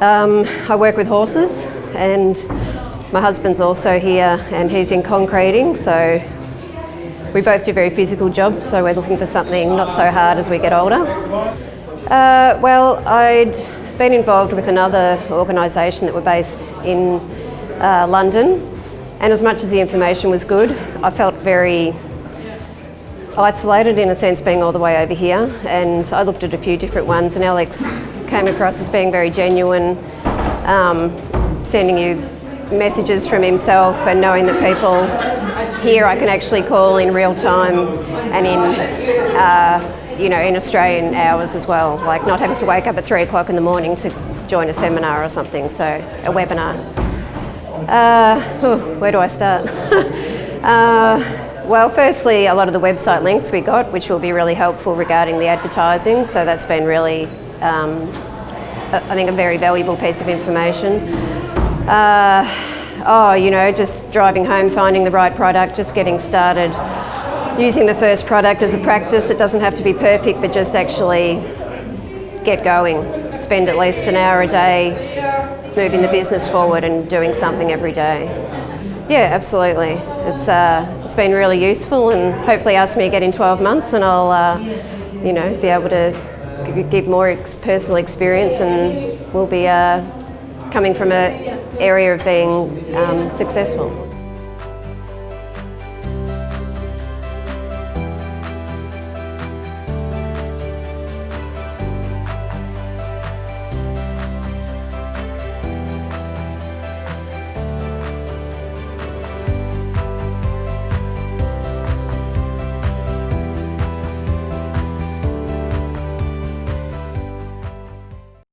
I work with horses, and my husband's also here and he's in concreting, so we both do very physical jobs, so we're looking for something not so hard as we get older. Well, I'd been involved with another organisation that were based in London, and as much as the information was good, I felt very isolated in a sense being all the way over here, and I looked at a few different ones, and Alex came across as being very genuine, sending you messages from himself and knowing that people here I can actually call in real time and in Australian hours as well, like not having to wake up at 3 o'clock in the morning to join a seminar or something, so a webinar. Where do I start? Well, firstly, a lot of the website links we got, which will be really helpful regarding the advertising, so that's been really, I think, a very valuable piece of information. Just driving home, finding the right product, just getting started, using the first product as a practice. It doesn't have to be perfect, but just actually get going. Spend at least an hour a day moving the business forward and doing something every day. Yeah, absolutely. It's been really useful, and hopefully AskMe again in 12 months and I'll be able to give more personal experience, and we'll be coming from an area of being successful.